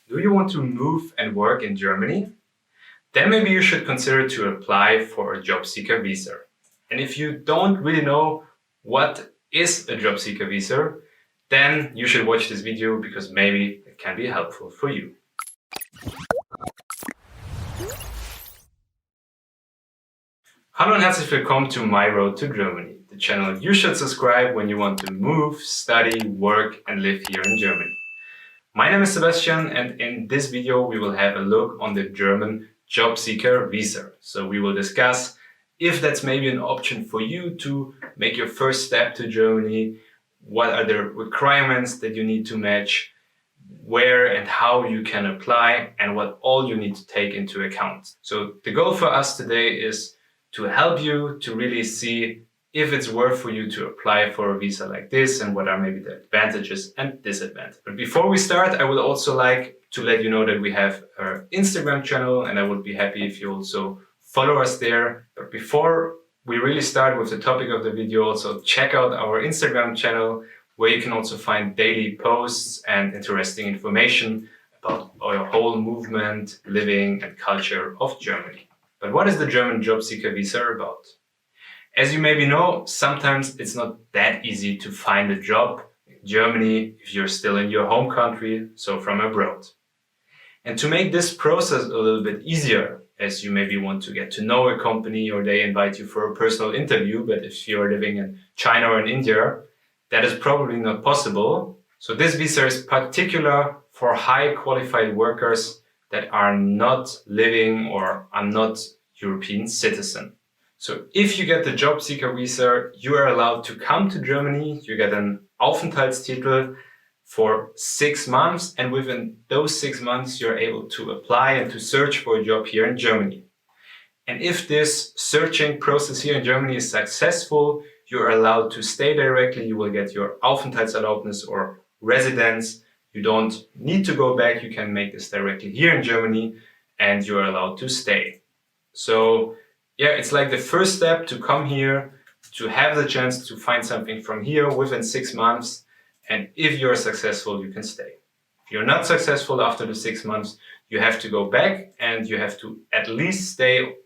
Do you want to move and work in Germany? Then maybe you should consider to apply for a job seeker visa. And if you don't really know what is a job seeker visa, then you should watch this video because maybe it can be helpful for you. Hallo und herzlich willkommen to My Road to Germany, the channel you should subscribe when you want to move, study, work and live here in Germany. My name is Sebastian, and in this video we will have a look on the German job seeker visa. So we will discuss if that's maybe an option for you to make your first step to Germany, what are the requirements that you need to match, where and how you can apply, and what all you need to take into account. So the goal for us today is to help you to really see if it's worth for you to apply for a visa like this and what are maybe the advantages and disadvantages. But before we start, I would also like to let you know that we have our Instagram channel, and I would be happy if you also follow us there. But before we really start with the topic of the video, also check out our Instagram channel, where you can also find daily posts and interesting information about our whole movement, living and culture of Germany. But what is the German job seeker visa about? As you maybe know, sometimes it's not that easy to find a job in Germany if you're still in your home country, so from abroad. And to make this process a little bit easier, as you maybe want to get to know a company or they invite you for a personal interview, but if you're living in China or in India, that is probably not possible. So this visa is particular for high qualified workers that are not living or are not European citizen. So if you get the job seeker visa, you are allowed to come to Germany. You get an Aufenthaltstitel for 6 months, and within those 6 months you're able to apply and to search for a job here in Germany. And if this searching process here in Germany is successful, you're allowed to stay directly. You will get your Aufenthaltserlaubnis or residence. You don't need to go back. You can make this directly here in Germany and you're allowed to stay. So yeah, it's like the first step to come here, to have the chance to find something from here within 6 months. And if you're successful, you can stay. If you're not successful after the 6 months, you have to go back and you have to at least stay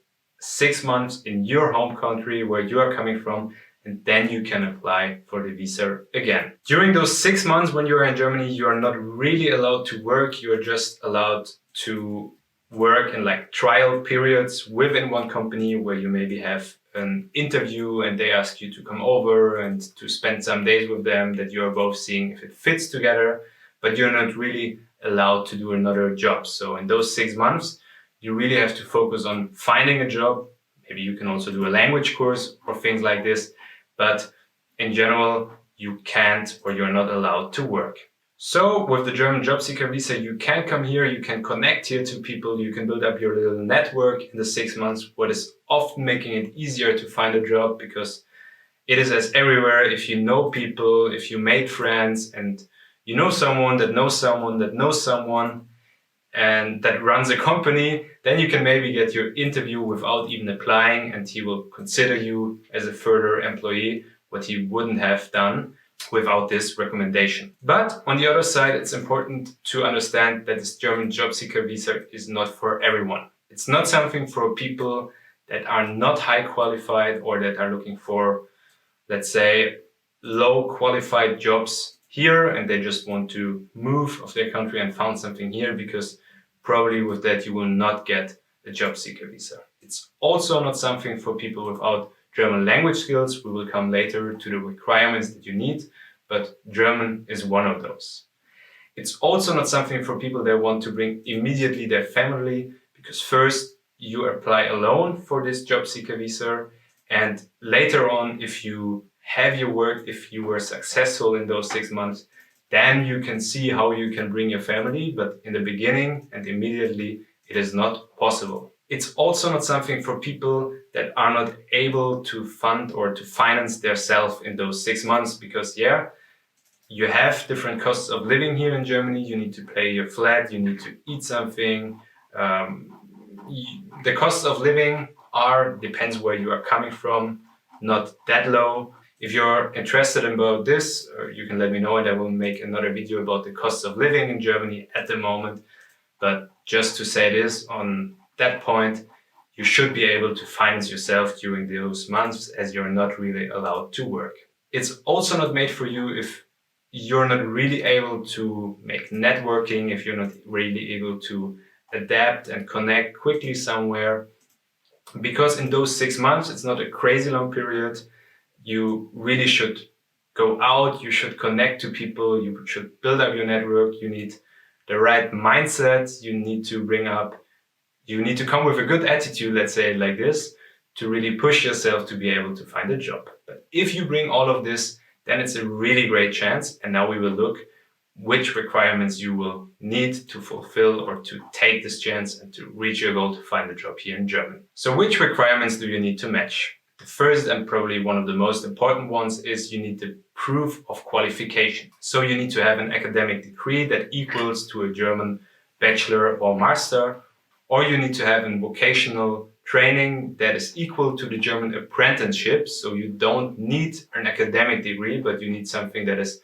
6 months in your home country where you are coming from, and then you can apply for the visa again. During those 6 months when you are in Germany, you are not really allowed to work. You are just allowed to work in like trial periods within one company where you maybe have an interview and they ask you to come over and to spend some days with them, that you are both seeing if it fits together, but you're not really allowed to do another job. So in those 6 months, you really have to focus on finding a job. Maybe you can also do a language course or things like this, but in general, you can't or you're not allowed to work. So with the German job seeker visa, you can come here, you can connect here to people, you can build up your little network in the 6 months, what is often making it easier to find a job, because it is as everywhere. If you know people, if you made friends and you know someone that knows someone that knows someone and that runs a company, then you can maybe get your interview without even applying and he will consider you as a further employee, what he wouldn't have done without this recommendation. But on the other side, it's important to understand that this German job seeker visa is not for everyone. It's not something for people that are not high qualified or that are looking for, let's say, low qualified jobs here and they just want to move of their country and found something here, because probably with that you will not get a job seeker visa. It's also not something for people without German language skills. We will come later to the requirements that you need, but German is one of those. It's also not something for people that want to bring immediately their family, because first you apply alone for this job seeker visa, and later on, if you have your work, if you were successful in those 6 months, then you can see how you can bring your family, but in the beginning and immediately it is not possible. It's also not something for people that are not able to fund or to finance themselves in those 6 months, because yeah, you have different costs of living here in Germany. You need to pay your flat, you need to eat something. The costs of living depends where you are coming from, not that low. If you're interested about this, you can let me know and I will make another video about the costs of living in Germany at the moment. But just to say this, on that point, you should be able to finance yourself during those months as you're not really allowed to work. It's also not made for you if you're not really able to make networking, if you're not really able to adapt and connect quickly somewhere. Because in those 6 months, it's not a crazy long period. You really should go out, you should connect to people, you should build up your network, you need the right mindset, you need to come with a good attitude, let's say it like this, to really push yourself to be able to find a job. But if you bring all of this, then it's a really great chance. And now we will look which requirements you will need to fulfill or to take this chance and to reach your goal to find a job here in Germany. So which requirements do you need to match? The first and probably one of the most important ones is you need the proof of qualification. So you need to have an academic degree that equals to a German bachelor or master, or you need to have a vocational training that is equal to the German apprenticeship. So you don't need an academic degree, but you need something that is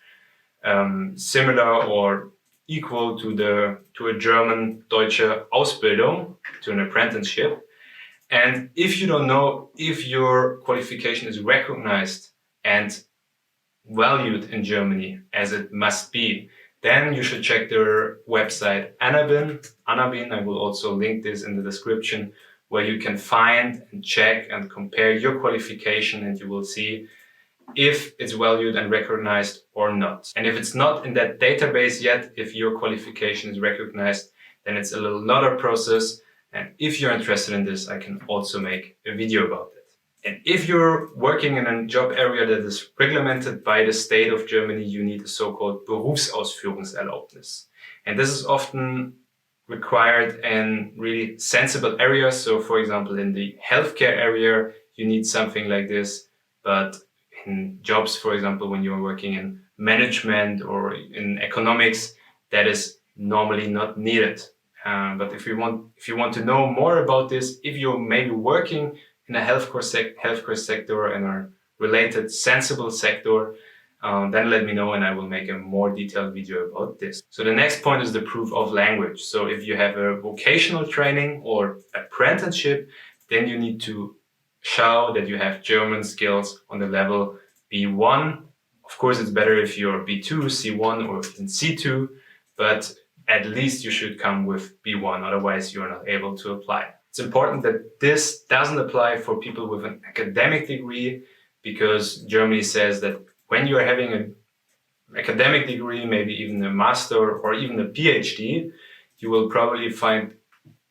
similar or equal to a German Deutsche Ausbildung, to an apprenticeship. And if you don't know if your qualification is recognized and valued in Germany as it must be, then you should check their website Anabin. Anabin, I will also link this in the description, where you can find and check and compare your qualification, and you will see if it's valued and recognized or not. And if it's not in that database yet, if your qualification is recognized, then it's a little another process. And if you're interested in this, I can also make a video about it. And if you're working in a job area that is regulated by the state of Germany, you need a so-called Berufsausführungserlaubnis. And this is often required in really sensible areas. So for example, in the healthcare area, you need something like this. But in jobs, for example, when you're working in management or in economics, that is normally not needed. But if you want to know more about this, if you're maybe working in a healthcare sector and a related sensible sector, then let me know and I will make a more detailed video about this. So the next point is the proof of language. So if you have a vocational training or apprenticeship, then you need to show that you have German skills on the level B1. Of course, it's better if you're B2, C1, or even C2, but at least you should come with B1, otherwise you're not able to apply. It's important that this doesn't apply for people with an academic degree, because Germany says that when you're having an academic degree, maybe even a master or even a PhD, you will probably find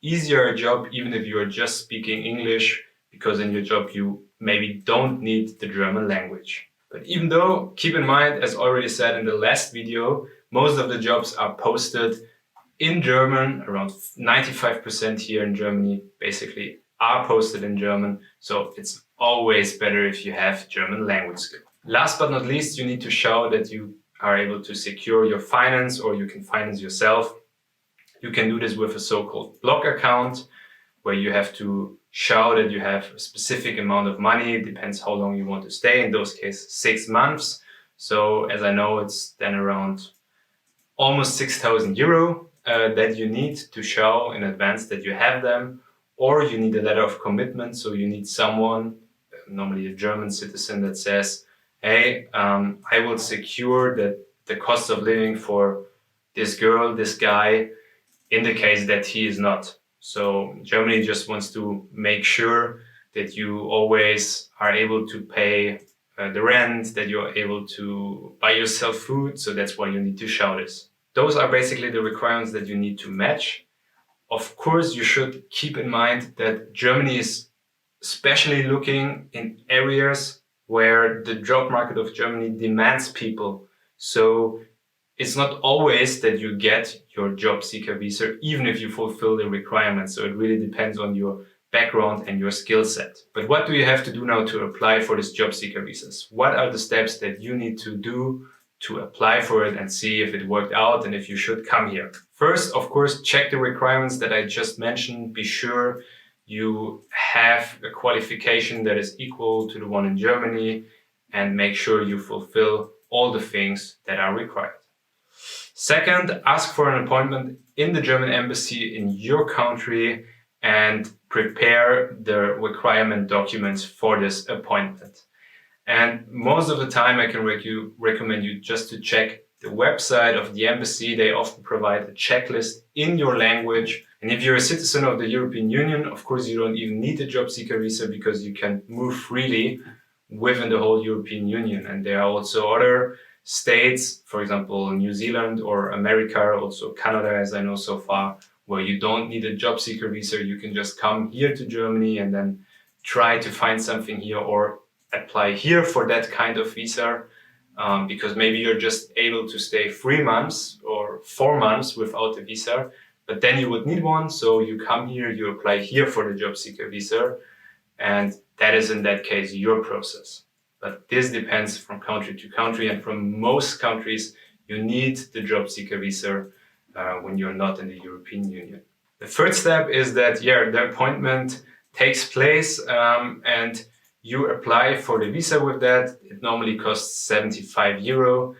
easier a job even if you're just speaking English, because in your job you maybe don't need the German language. But even though, keep in mind, as already said in the last video, most of the jobs are posted in German, around 95% here in Germany basically are posted in German. So it's always better if you have German language skills. Last but not least, you need to show that you are able to secure your finance, or you can finance yourself. You can do this with a so-called block account, where you have to show that you have a specific amount of money. It depends how long you want to stay. In those cases, 6 months. So as I know, it's then around almost 6,000 euro that you need to show in advance that you have them, or you need a letter of commitment. So you need someone, normally a German citizen, that says, hey, I will secure that the cost of living for this girl, this guy, in the case that he is not. So Germany just wants to make sure that you always are able to pay the rent, that you're able to buy yourself food. So that's why you need to show this. Those are basically the requirements that you need to match. Of course, you should keep in mind that Germany is especially looking in areas where the job market of Germany demands people. So it's not always that you get your job seeker visa, even if you fulfill the requirements. So it really depends on your background and your skill set. But what do you have to do now to apply for this job seeker visas? What are the steps that you need to do to apply for it and see if it worked out and if you should come here? First, of course, check the requirements that I just mentioned. Be sure you have a qualification that is equal to the one in Germany, and make sure you fulfill all the things that are required. Second, ask for an appointment in the German embassy in your country and prepare the requirement documents for this appointment. And most of the time I can recommend you just to check the website of the embassy. They often provide a checklist in your language. And if you're a citizen of the European Union, of course, you don't even need a job seeker visa because you can move freely within the whole European Union. And there are also other states, for example, New Zealand or America, also Canada, as I know so far, where you don't need a job seeker visa. You can just come here to Germany and then try to find something here or apply here for that kind of visa, because maybe you're just able to stay 3 months or 4 months without a visa, but then you would need one. So you come here, you apply here for the job seeker visa, and that is in that case your process. But this depends from country to country, and from most countries you need the job seeker visa when you're not in the European Union. The third step is that the appointment takes place and you apply for the visa with that. It normally costs 75 euro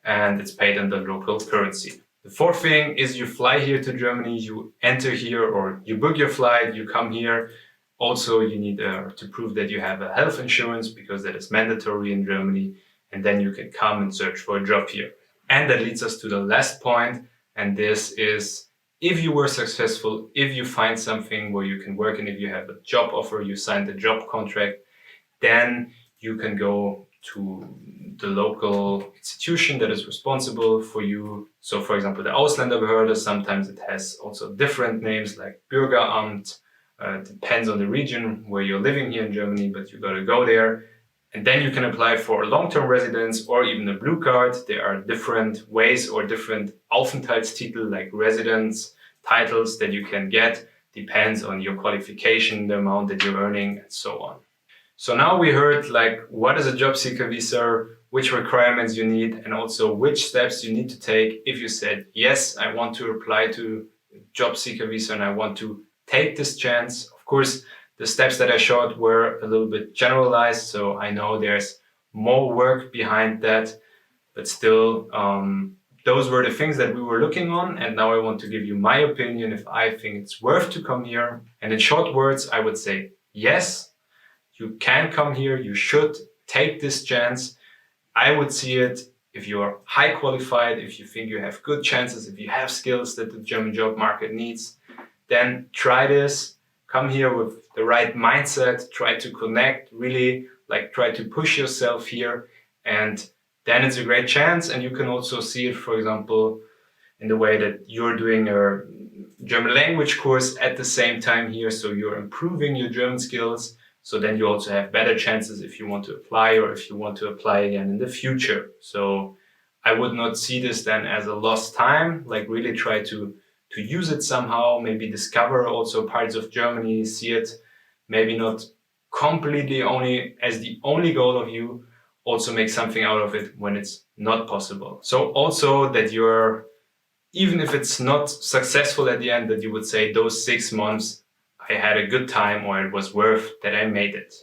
and it's paid in the local currency. The fourth thing is you fly here to Germany, you enter here or you book your flight, you come here. Also, you need to prove that you have a health insurance because that is mandatory in Germany, and then you can come and search for a job here. And that leads us to the last point, and this is if you were successful, if you find something where you can work and if you have a job offer, you signed a job contract, then you can go to the local institution that is responsible for you. So for example, the Ausländerbehörde, sometimes it has also different names like Bürgeramt. Depends on the region where you're living here in Germany, but you gotta go there. And then you can apply for a long-term residence or even a blue card. There are different ways or different Aufenthaltstitel, like residence titles that you can get. Depends on your qualification, the amount that you're earning, and so on. So now we heard like what is a job seeker visa, which requirements you need, and also which steps you need to take if you said, yes, I want to apply to job seeker visa and I want to take this chance. Of course, the steps that I showed were a little bit generalized, so I know there's more work behind that, but still, those were the things that we were looking on. And now I want to give you my opinion if I think it's worth to come here. And in short words, I would say, yes, you can come here. You should take this chance. I would see it if you're high qualified, if you think you have good chances, if you have skills that the German job market needs, then try this, come here with the right mindset, try to connect, really like try to push yourself here, and then it's a great chance. And you can also see it, for example, in the way that you're doing a German language course at the same time here. So you're improving your German skills. So then you also have better chances if you want to apply or if you want to apply again in the future. So I would not see this then as a lost time, like really try to use it somehow, maybe discover also parts of Germany, see it, maybe not completely only as the only goal of you, also make something out of it when it's not possible. So also that you're, even if it's not successful at the end, that you would say those 6 months, I had a good time or it was worth that I made it.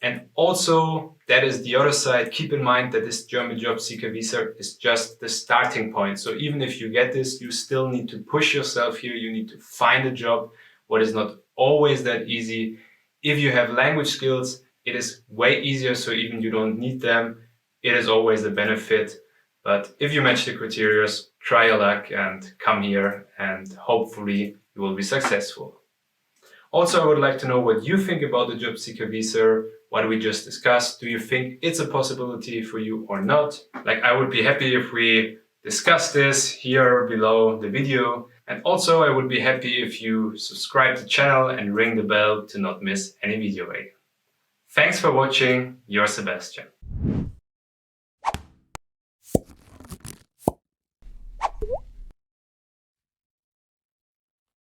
And also, that is the other side. Keep in mind that this German job seeker visa is just the starting point. So even if you get this, you still need to push yourself here. You need to find a job, what is not always that easy. If you have language skills, it is way easier. So even you don't need them, it is always a benefit. But if you match the criteria, try your luck and come here and hopefully you will be successful. Also, I would like to know what you think about the job seeker visa. What we just discussed. Do you think it's a possibility for you or not? Like, I would be happy if we discuss this here below the video. And also I would be happy if you subscribe to the channel and ring the bell to not miss any video again. Thanks for watching. Your Sebastian.